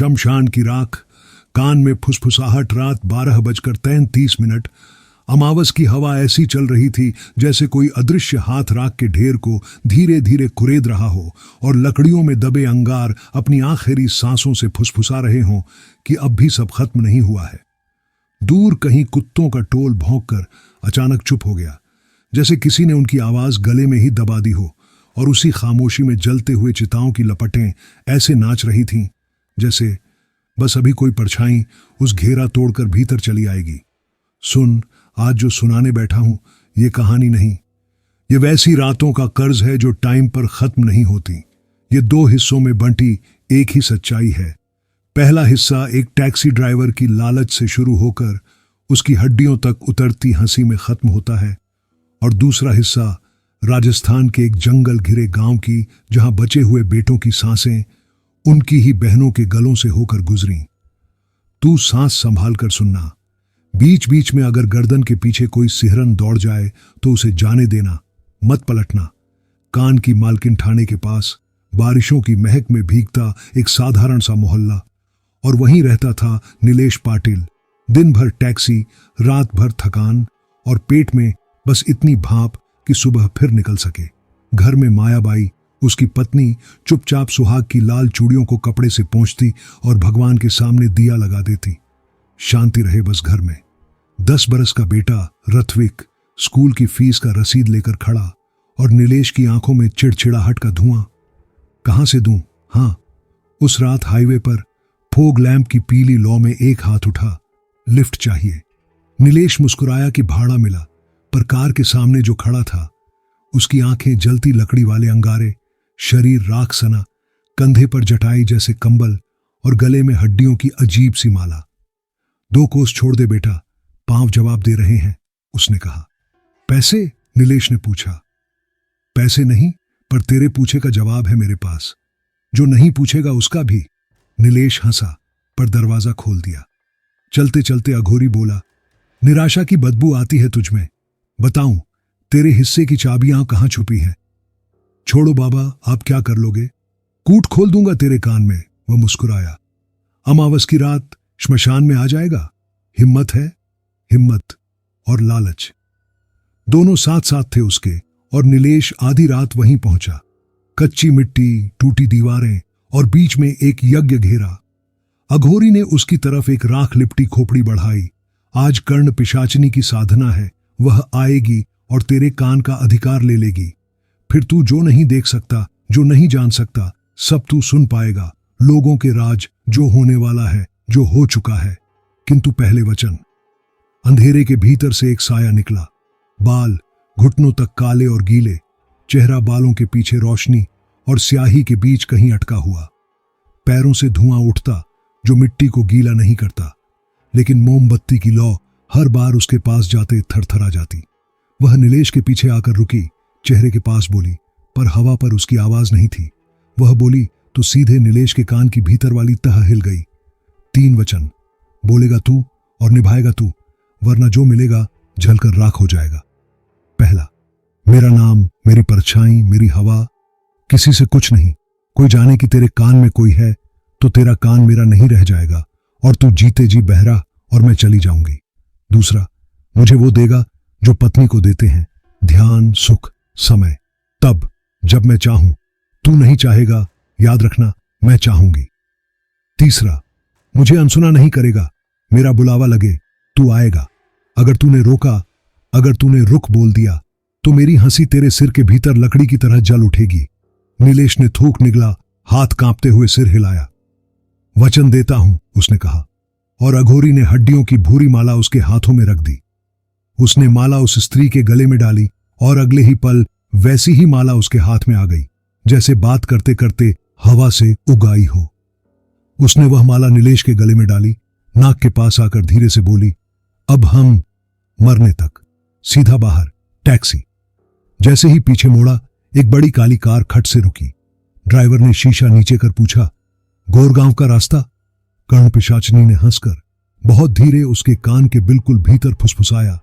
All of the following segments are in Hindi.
शमशान की राख, कान में फुसफुसाहट। रात 12:33। अमावस की हवा ऐसी चल रही थी जैसे कोई अदृश्य हाथ राख के ढेर को धीरे धीरे कुरेद रहा हो और लकड़ियों में दबे अंगार अपनी आखिरी सांसों से फुसफुसा रहे हों कि अब भी सब खत्म नहीं हुआ है। दूर कहीं कुत्तों का टोल भौंककर अचानक चुप हो गया, जैसे किसी ने उनकी आवाज गले में ही दबा दी हो, और उसी खामोशी में जलते हुए चिताओं की लपटें ऐसे नाच रही थीं जैसे बस अभी कोई परछाई उस घेरा तोड़कर भीतर चली आएगी। सुन, आज जो सुनाने बैठा हूं ये कहानी नहीं, ये वैसी रातों का कर्ज है जो टाइम पर खत्म नहीं होती। ये 2 हिस्सों में बंटी एक ही सच्चाई है। पहला हिस्सा एक टैक्सी ड्राइवर की लालच से शुरू होकर उसकी हड्डियों तक उतरती हंसी में खत्म होता है, और दूसरा हिस्सा राजस्थान के एक जंगल घिरे गांव की, जहां बचे हुए बेटों की सांसें उनकी ही बहनों के गलों से होकर गुजरी। तू सांस संभाल कर सुनना। बीच बीच में अगर गर्दन के पीछे कोई सिहरन दौड़ जाए तो उसे जाने देना, मत पलटना। कान की मालकिन ठाणे के पास बारिशों की महक में भीगता एक साधारण सा मोहल्ला, और वहीं रहता था नीलेश पाटिल। दिन भर टैक्सी, रात भर थकान, और पेट में बस इतनी भाप कि सुबह फिर निकल सके। घर में मायाबाई, उसकी पत्नी, चुपचाप सुहाग की लाल चूड़ियों को कपड़े से पोंछती और भगवान के सामने दिया लगा देती। शांति रहे बस घर में। 10 बरस का बेटा रथविक स्कूल की फीस का रसीद लेकर खड़ा, और नीलेश की आंखों में चिड़चिड़ाहट का धुआं। कहां से दूं? हां, उस रात हाईवे पर फोग लैंप की पीली लौ में एक हाथ उठा, लिफ्ट चाहिए। नीलेश मुस्कुराया कि भाड़ा मिला, पर कार के सामने जो खड़ा था उसकी आंखें जलती लकड़ी वाले अंगारे, शरीर राख सना, कंधे पर जटाई जैसे कंबल, और गले में हड्डियों की अजीब सी माला। 2 कोस छोड़ दे बेटा, पांव जवाब दे रहे हैं, उसने कहा। पैसे? नीलेश ने पूछा। पैसे नहीं, पर तेरे पूछे का जवाब है मेरे पास। जो नहीं पूछेगा उसका भी। नीलेश हंसा, पर दरवाजा खोल दिया। चलते चलते अघोरी बोला, निराशा की बदबू आती है तुझमें। बताऊं, तेरे हिस्से की चाबियां कहां छुपी हैं? छोड़ो बाबा, आप क्या कर लोगे? कूट खोल दूंगा तेरे कान में। वह मुस्कुराया। अमावस की रात श्मशान में आ जाएगा। हिम्मत है? हिम्मत और लालच दोनों साथ साथ थे उसके, और नीलेश आधी रात वहीं पहुंचा। कच्ची मिट्टी, टूटी दीवारें, और बीच में एक यज्ञ घेरा। अघोरी ने उसकी तरफ एक राख लिपटी खोपड़ी बढ़ाई। आज कर्ण पिशाचनी की साधना है, वह आएगी और तेरे कान का अधिकार ले लेगी। फिर तू जो नहीं देख सकता, जो नहीं जान सकता, सब तू सुन पाएगा। लोगों के राज, जो होने वाला है, जो हो चुका है। किंतु पहले वचन। अंधेरे के भीतर से एक साया निकला। बाल घुटनों तक काले और गीले, चेहरा बालों के पीछे रोशनी और स्याही के बीच कहीं अटका हुआ। पैरों से धुआं उठता जो मिट्टी को गीला नहीं करता, लेकिन मोमबत्ती की लौ हर बार उसके पास जाते थरथरा जाती। वह नीलेश के पीछे आकर रुकी, चेहरे के पास बोली, पर हवा पर उसकी आवाज नहीं थी। वह बोली तो सीधे नीलेश के कान की भीतर वाली तह हिल गई। 3 वचन। बोलेगा तू और निभाएगा तू, वरना जो मिलेगा जलकर राख हो जाएगा। पहला, मेरा नाम, मेरी परछाई, मेरी हवा, किसी से कुछ नहीं। कोई जाने कि तेरे कान में कोई है तो तेरा कान मेरा नहीं रह जाएगा, और तू जीते जी बहरा और मैं चली जाऊंगी। दूसरा, मुझे वो देगा जो पत्नी को देते हैं, ध्यान, सुख, समय, तब जब मैं चाहूं। तू नहीं चाहेगा, याद रखना, मैं चाहूंगी। तीसरा, मुझे अनसुना नहीं करेगा, मेरा बुलावा लगे तू आएगा। अगर तूने रोका, अगर तूने रुक बोल दिया, तो मेरी हंसी तेरे सिर के भीतर लकड़ी की तरह जल उठेगी। नीलेश ने थूक निगला, हाथ कांपते हुए सिर हिलाया। वचन देता हूं, उसने कहा, और अघोरी ने हड्डियों की भूरी माला उसके हाथों में रख दी। उसने माला उस स्त्री के गले में डाली, और अगले ही पल वैसी ही माला उसके हाथ में आ गई, जैसे बात करते करते हवा से उगाई हो। उसने वह माला नीलेश के गले में डाली, नाक के पास आकर धीरे से बोली, अब हम मरने तक। सीधा बाहर, टैक्सी। जैसे ही पीछे मोड़ा, एक बड़ी काली कार खट से रुकी। ड्राइवर ने शीशा नीचे कर पूछा, गोरगांव का रास्ता? कर्ण पिशाचनी ने हंसकर बहुत धीरे उसके कान के बिल्कुल भीतर फुसफुसाया,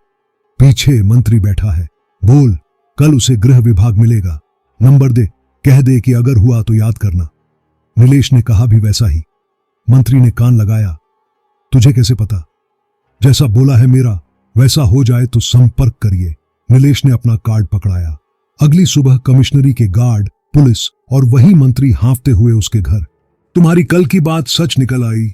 पीछे मंत्री बैठा है, बोल, कल उसे गृह विभाग मिलेगा, नंबर दे, कह दे कि अगर हुआ तो याद करना। नीलेश ने कहा भी वैसा ही। मंत्री ने कान लगाया। तुझे कैसे पता? जैसा बोला है मेरा वैसा हो जाए तो संपर्क करिए। नीलेश ने अपना कार्ड पकड़ाया। अगली सुबह कमिश्नरी के गार्ड, पुलिस और वही मंत्री हांफते हुए उसके घर। तुम्हारी कल की बात सच निकल आई।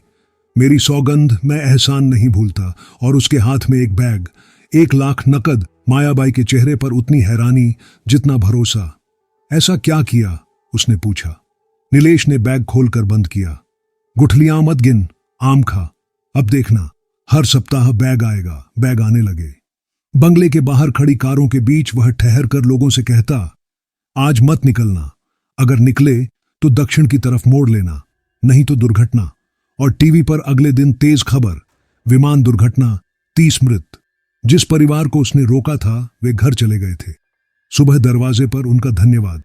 मेरी सौगंध, मैं एहसान नहीं भूलता। और उसके हाथ में एक बैग, 1 लाख नकद। मायाबाई के चेहरे पर उतनी हैरानी जितना भरोसा। ऐसा क्या किया? उसने पूछा। नीलेश ने बैग खोलकर बंद किया। गुठलियां मत गिन, आम खा। अब देखना, हर सप्ताह बैग आएगा। बैग आने लगे। बंगले के बाहर खड़ी कारों के बीच वह ठहर कर लोगों से कहता, आज मत निकलना। अगर निकले तो दक्षिण की तरफ मोड़ लेना, नहीं तो दुर्घटना। और टीवी पर अगले दिन तेज खबर, विमान दुर्घटना, 30 मृत। जिस परिवार को उसने रोका था वे घर चले गए थे। सुबह दरवाजे पर उनका धन्यवाद।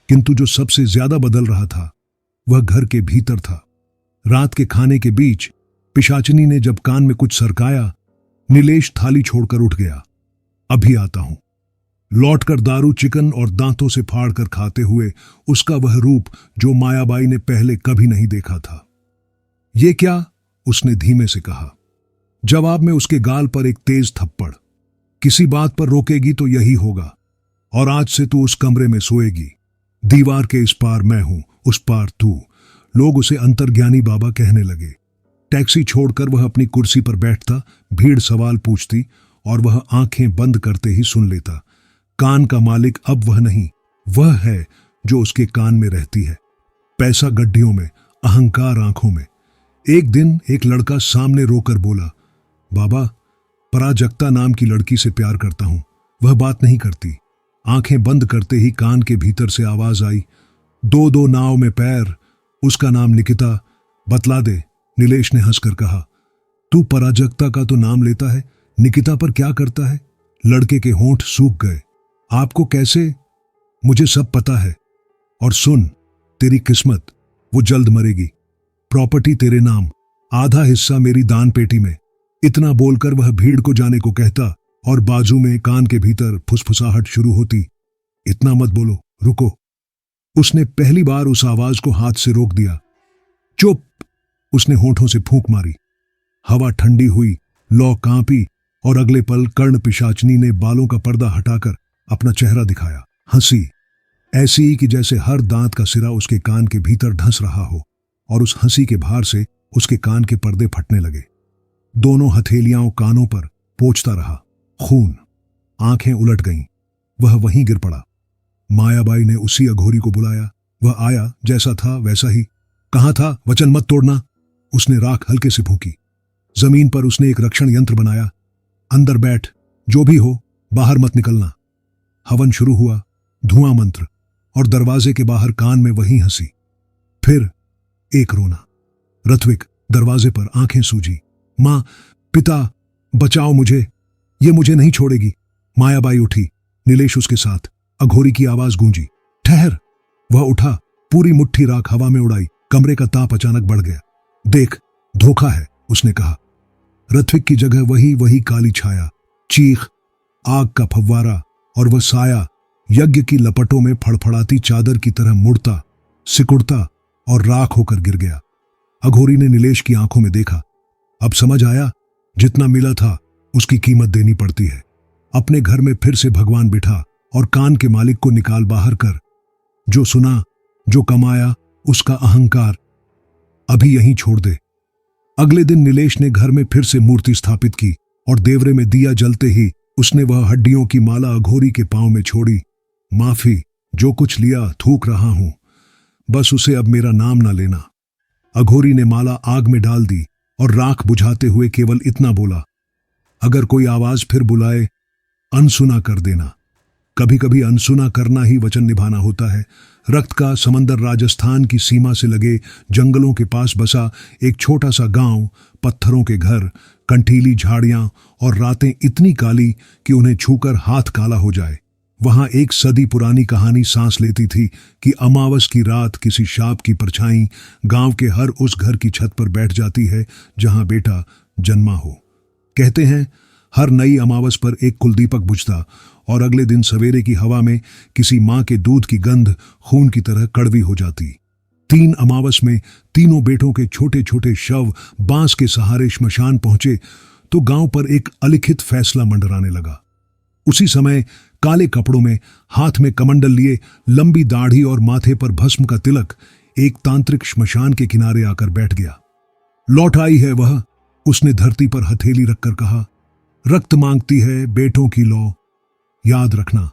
किंतु जो सबसे ज्यादा बदल रहा था वह घर के भीतर था। रात के खाने के बीच पिशाचिनी ने जब कान में कुछ सरकाया, नीलेश थाली छोड़कर उठ गया। अभी आता हूं। लौटकर दारू, चिकन और दांतों से फाड़ कर खाते हुए उसका वह रूप जो मायाबाई ने पहले कभी नहीं देखा था। ये क्या? उसने धीमे से कहा। जवाब में उसके गाल पर एक तेज थप्पड़। किसी बात पर रोकेगी तो यही होगा। और आज से तू उस कमरे में सोएगी। दीवार के इस पार मैं हूं, उस पार तू। लोग उसे अंतर्ज्ञानी बाबा कहने लगे। टैक्सी छोड़कर वह अपनी कुर्सी पर बैठता, भीड़ सवाल पूछती और वह आंखें बंद करते ही सुन लेता। कान का मालिक अब वह नहीं, वह है जो उसके कान में रहती है। पैसा गड्ढियों में, अहंकार आंखों में। एक दिन एक लड़का सामने रोकर बोला, बाबा, पराजक्ता नाम की लड़की से प्यार करता हूं। वह बात नहीं करती। आंखें बंद करते ही कान के भीतर से आवाज आई, 2-2 नाव में पैर। उसका नाम निकिता। बतला दे। नीलेश ने हंसकर कहा। तू पराजक्ता का तो नाम लेता है, निकिता पर क्या करता है? लड़के के होंठ सूख गए। आपको कैसे? मुझे सब पता है। और सुन, तेरी किस्मत, वो जल्द मरेगी। प्रॉपर्टी तेरे नाम, आधा हिस्सा मेरी दान पेटी में। इतना बोलकर वह भीड़ को जाने को कहता और बाजू में कान के भीतर फुसफुसाहट शुरू होती। इतना मत बोलो, रुको। उसने पहली बार उस आवाज को हाथ से रोक दिया। चुप! उसने होठों से फूंक मारी। हवा ठंडी हुई, लौ कांपी और अगले पल कर्ण पिशाचनी ने बालों का पर्दा हटाकर अपना चेहरा दिखाया। हंसी ऐसी कि जैसे हर दांत का सिरा उसके कान के भीतर धंस रहा हो और उस हंसी के भार से उसके कान के पर्दे फटने लगे। दोनों हथेलियां कानों पर पोंछता रहा। खून। आंखें उलट गईं। वह वहीं गिर पड़ा। मायाबाई ने उसी अघोरी को बुलाया। वह आया, जैसा था वैसा ही। कहां था? वचन मत तोड़ना। उसने राख हल्के से फूंकी। जमीन पर उसने एक रक्षण यंत्र बनाया। अंदर बैठ, जो भी हो, बाहर मत निकलना। हवन शुरू हुआ, धुआं मंत्र, और दरवाजे के बाहर कान में वही हंसी। फिर एक रोना। ऋत्विक दरवाजे पर, आंखें सूजी। मां, पिता, बचाओ मुझे, ये मुझे नहीं छोड़ेगी। मायाबाई उठी, नीलेश उसके साथ। अघोरी की आवाज गूंजी, ठहर। वह उठा, पूरी मुट्ठी राख हवा में उड़ाई। कमरे का ताप अचानक बढ़ गया। देख, धोखा है, उसने कहा। ऋत्विक की जगह वही काली छाया, चीख, आग का फव्वारा और वह साया यज्ञ की लपटों में फड़फड़ाती चादर की तरह मुड़ता, सिकुड़ता और राख होकर गिर गया। अघोरी ने नीलेश की आंखों में देखा। अब समझ आया, जितना मिला था उसकी कीमत देनी पड़ती है। अपने घर में फिर से भगवान बिठा और कान के मालिक को निकाल बाहर कर। जो सुना, जो कमाया, उसका अहंकार अभी यहीं छोड़ दे। अगले दिन नीलेश ने घर में फिर से मूर्ति स्थापित की और देवरे में दिया जलते ही उसने वह हड्डियों की माला अघोरी के पांव में छोड़ी। माफी, जो कुछ लिया थूक रहा हूं, बस उसे अब मेरा नाम ना लेना। अघोरी ने माला आग में डाल दी और राख बुझाते हुए केवल इतना बोला, अगर कोई आवाज फिर बुलाए, अनसुना कर देना। कभी कभी अनसुना करना ही वचन निभाना होता है। रक्त का समंदर राजस्थान की सीमा से लगे जंगलों के पास बसा एक छोटा सा गांव, पत्थरों के घर, कंटीली झाड़ियां और रातें इतनी काली कि उन्हें छूकर हाथ काला हो जाए। वहां एक सदी पुरानी कहानी सांस लेती थी कि अमावस की रात किसी शाप की परछाई गांव के हर उस घर की छत पर बैठ जाती है जहां बेटा जन्मा हो। कहते हैं हर नई अमावस पर एक कुलदीपक बुझता और अगले दिन सवेरे की हवा में किसी मां के दूध की गंध खून की तरह कड़वी हो जाती। 3 अमावस में तीनों बेटों के छोटे छोटे शव बांस के सहारे श्मशान पहुंचे तो गांव पर एक अलिखित फैसला मंडराने लगा। उसी समय काले कपड़ों में, हाथ में कमंडल लिए, लंबी दाढ़ी और माथे पर भस्म का तिलक एक तांत्रिक श्मशान के किनारे आकर बैठ गया। लौट आई है वह, उसने धरती पर हथेली रखकर कहा। रक्त मांगती है बेटों की लौ। याद रखना,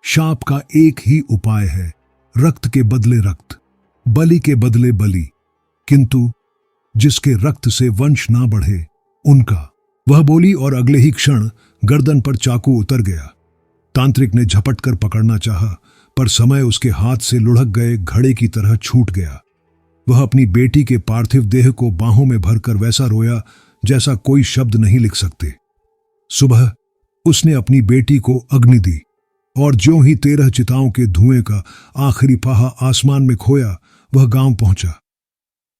शाप का एक ही उपाय है, रक्त के बदले रक्त, बलि के बदले बलि, किंतु जिसके रक्त से वंश ना बढ़े उनका। वह बोली और अगले ही क्षण गर्दन पर चाकू उतर गया। तांत्रिक ने झपट कर पकड़ना चाहा, पर समय उसके हाथ से लुढ़क गए घड़े की तरह छूट गया। वह अपनी बेटी के पार्थिव देह को बाहों में भरकर वैसा रोया जैसा कोई शब्द नहीं लिख सकते। सुबह उसने अपनी बेटी को अग्नि दी और ज्यों ही 13 चिताओं के धुएं का आखिरी फाहा आसमान में खोया, वह गांव पहुंचा।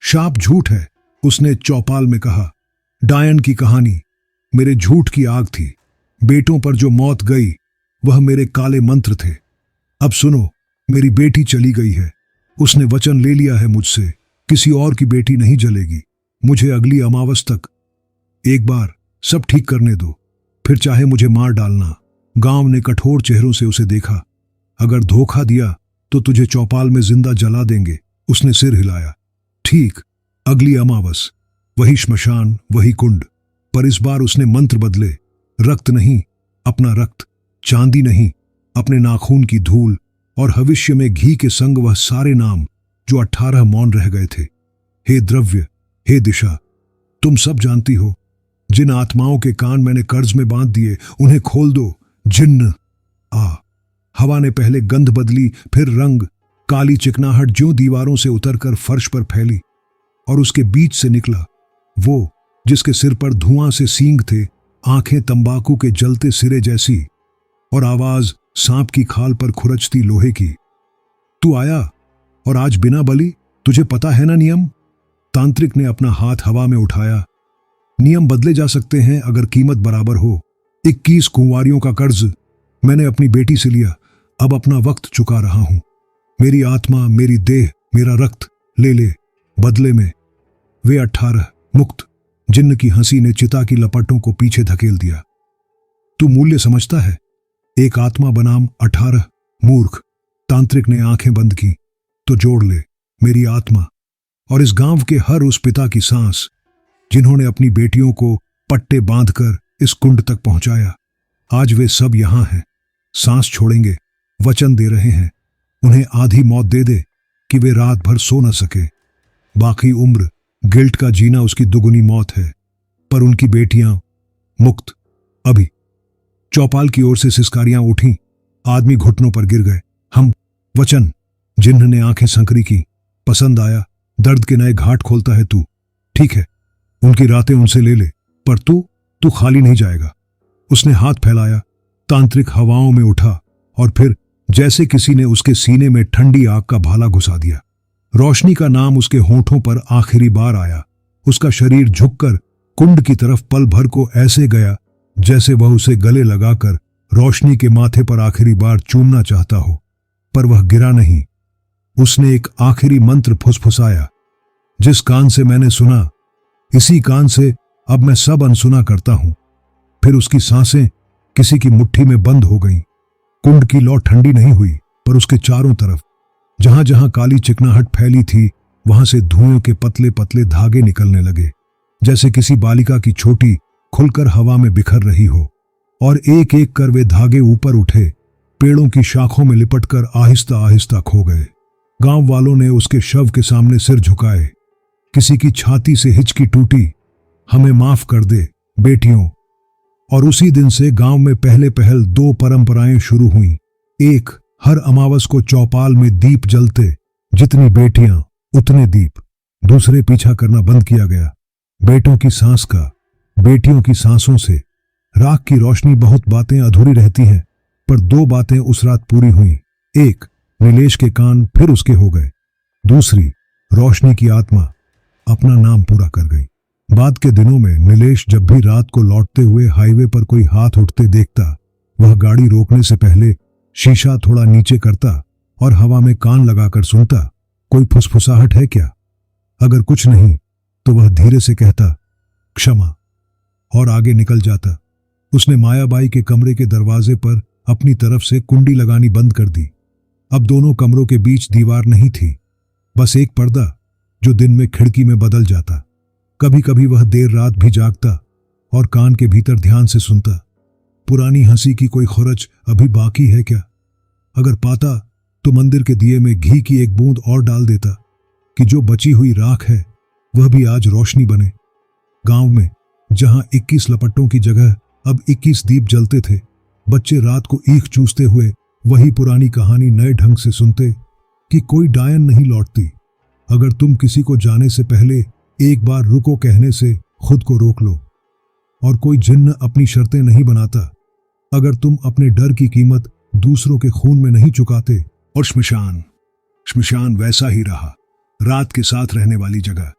शाप झूठ है, उसने चौपाल में कहा। डायन की कहानी मेरे झूठ की आग थी। बेटों पर जो मौत गई वह मेरे काले मंत्र थे। अब सुनो, मेरी बेटी चली गई है। उसने वचन ले लिया है मुझसे, किसी और की बेटी नहीं जलेगी। मुझे अगली अमावस तक एक बार सब ठीक करने दो, फिर चाहे मुझे मार डालना। गांव ने कठोर चेहरों से उसे देखा। अगर धोखा दिया तो तुझे चौपाल में जिंदा जला देंगे। उसने सिर हिलाया। ठीक, अगली अमावस, वही श्मशान, वही कुंड, पर इस बार उसने मंत्र बदले। रक्त नहीं, अपना रक्त, चांदी नहीं, अपने नाखून की धूल, और भविष्य में घी के संग वह सारे नाम जो 18 मौन रह गए थे। हे द्रव्य, हे दिशा, तुम सब जानती हो। जिन आत्माओं के कान मैंने कर्ज में बांध दिए, उन्हें खोल दो। जिन्न आ। हवा ने पहले गंध बदली, फिर रंग। काली चिकनाहट ज्यों दीवारों से उतरकर फर्श पर फैली, और उसके बीच से निकला वो जिसके सिर पर धुआं से सींग थे, आंखें तंबाकू के जलते सिरे जैसी, और आवाज सांप की खाल पर खुरचती लोहे की। तू आया, और आज बिना बलि? तुझे पता है ना नियम? तांत्रिक ने अपना हाथ हवा में उठाया। नियम बदले जा सकते हैं अगर कीमत बराबर हो। 21 कुंवारियों का कर्ज मैंने अपनी बेटी से लिया, अब अपना वक्त चुका रहा हूं। मेरी आत्मा, मेरी देह, मेरा रक्त ले ले बदले में। वे 18 मुक्त। जिन्न की हंसी ने चिता की लपटों को पीछे धकेल दिया। तू मूल्य समझता है? एक आत्मा बनाम 18 मूर्ख। तांत्रिक ने आंखें बंद की। तो जोड़ ले, मेरी आत्मा और इस गांव के हर उस पिता की सांस जिन्होंने अपनी बेटियों को पट्टे बांधकर इस कुंड तक पहुंचाया। आज वे सब यहां हैं, सांस छोड़ेंगे, वचन दे रहे हैं। उन्हें आधी मौत दे दे कि वे रात भर सो न सके। बाकी उम्र गिल्ट का जीना उसकी दुगुनी मौत है, पर उनकी बेटियां मुक्त। अभी चौपाल की ओर से सिसकारियां उठी। आदमी घुटनों पर गिर गए। हम वचन। जिन्ह ने आंखें संकरी की। पसंद आया? दर्द के नए घाट खोलता है तू। ठीक है, उनकी रातें उनसे ले ले, पर तू खाली नहीं जाएगा। उसने हाथ फैलाया। तांत्रिक हवाओं में उठा और फिर जैसे किसी ने उसके सीने में ठंडी आग का भाला घुसा दिया। रोशनी का नाम उसके होंठों पर आखिरी बार आया। उसका शरीर झुककर कुंड की तरफ पल भर को ऐसे गया जैसे वह उसे गले लगाकर रोशनी के माथे पर आखिरी बार चूमना चाहता हो, पर वह गिरा नहीं। उसने एक आखिरी मंत्र फुसफुसाया। जिस कान से मैंने सुना, इसी कान से अब मैं सब अनसुना करता हूं। फिर उसकी सांसें किसी की मुट्ठी में बंद हो गईं। कुंड की लौ ठंडी नहीं हुई, पर उसके चारों तरफ जहां जहां काली चिकनाहट फैली थी, वहां से धुएं के पतले पतले धागे निकलने लगे, जैसे किसी बालिका की छोटी खुलकर हवा में बिखर रही हो। और एक एक कर वे धागे ऊपर उठे, पेड़ों की शाखों में लिपटकर आहिस्ता आहिस्ता खो गए। गांव वालों ने उसके शव के सामने सिर झुकाए। किसी की छाती से हिचकी टूटी, हमें माफ कर दे बेटियों। और उसी दिन से गांव में पहले पहल 2 परंपराएं शुरू हुईं। एक, हर अमावस को चौपाल में दीप जलते, जितनी बेटियां उतने दीप। दूसरे, पीछा करना बंद किया गया बेटों की सांस का। बेटियों की सांसों से राख की रोशनी। बहुत बातें अधूरी रहती हैं, पर 2 बातें उस रात पूरी हुई। एक, नीलेश के कान फिर उसके हो गए। दूसरी, रोशनी की आत्मा अपना नाम पूरा कर गई। बाद के दिनों में नीलेश जब भी रात को लौटते हुए हाईवे पर कोई हाथ उठते देखता, वह गाड़ी रोकने से पहले शीशा थोड़ा नीचे करता और हवा में कान लगाकर सुनता। कोई फुसफुसाहट है क्या? अगर कुछ नहीं तो वह धीरे से कहता, क्षमा, और आगे निकल जाता। उसने मायाबाई के कमरे के दरवाजे पर अपनी तरफ से कुंडी लगानी बंद कर दी। अब दोनों कमरों के बीच दीवार नहीं थी, बस एक पर्दा जो दिन में खिड़की में बदल जाता। कभी कभी वह देर रात भी जागता और कान के भीतर ध्यान से सुनता, पुरानी हंसी की कोई खुरच अभी बाकी है क्या? अगर पाता तो मंदिर के दिए में घी की एक बूंद और डाल देता कि जो बची हुई राख है वह भी आज रोशनी बने। गांव में जहां 21 लपटों की जगह अब 21 दीप जलते थे, बच्चे रात को ईख चूसते हुए वही पुरानी कहानी नए ढंग से सुनते कि कोई डायन नहीं लौटती। अगर तुम किसी को जाने से पहले एक बार रुको कहने से खुद को रोक लो, और कोई जिन्न अपनी शर्तें नहीं बनाता। अगर तुम अपने डर की कीमत दूसरों के खून में नहीं चुकाते। और श्मशान वैसा ही रहा, रात के साथ रहने वाली जगह।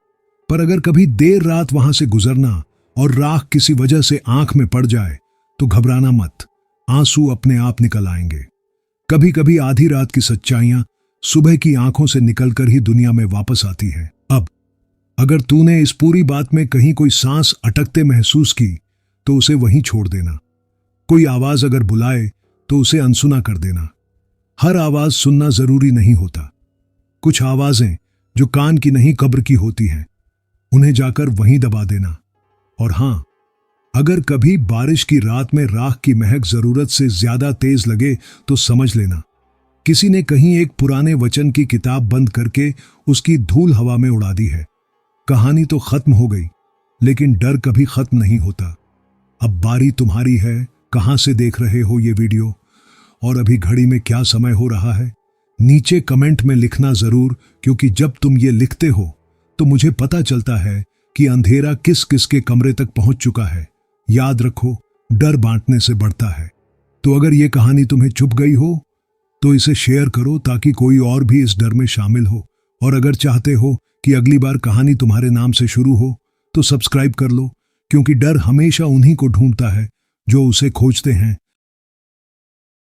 पर अगर कभी देर रात वहां से गुजरना और राख किसी वजह से आंख में पड़ जाए तो घबराना मत, आंसू अपने आप निकल आएंगे। कभी कभी आधी रात की सच्चाइयां सुबह की आंखों से निकलकर ही दुनिया में वापस आती है। अब अगर तूने इस पूरी बात में कहीं कोई सांस अटकते महसूस की तो उसे वहीं छोड़ देना। कोई आवाज अगर बुलाए तो उसे अनसुना कर देना। हर आवाज सुनना जरूरी नहीं होता। कुछ आवाजें जो कान की नहीं कब्र की होती हैं, उन्हें जाकर वहीं दबा देना। और हां, अगर कभी बारिश की रात में राख की महक जरूरत से ज्यादा तेज लगे तो समझ लेना किसी ने कहीं एक पुराने वचन की किताब बंद करके उसकी धूल हवा में उड़ा दी है। कहानी तो खत्म हो गई, लेकिन डर कभी खत्म नहीं होता। अब बारी तुम्हारी है। कहां से देख रहे हो ये वीडियो और अभी घड़ी में क्या समय हो रहा है, नीचे कमेंट में लिखना जरूर, क्योंकि जब तुम ये लिखते हो तो मुझे पता चलता है कि अंधेरा किस किस के कमरे तक पहुंच चुका है। याद रखो, डर बांटने से बढ़ता है। तो अगर ये कहानी तुम्हें चुभ गई हो तो इसे शेयर करो ताकि कोई और भी इस डर में शामिल हो। और अगर चाहते हो कि अगली बार कहानी तुम्हारे नाम से शुरू हो तो सब्सक्राइब कर लो, क्योंकि डर हमेशा उन्हीं को ढूंढता है जो उसे खोजते हैं।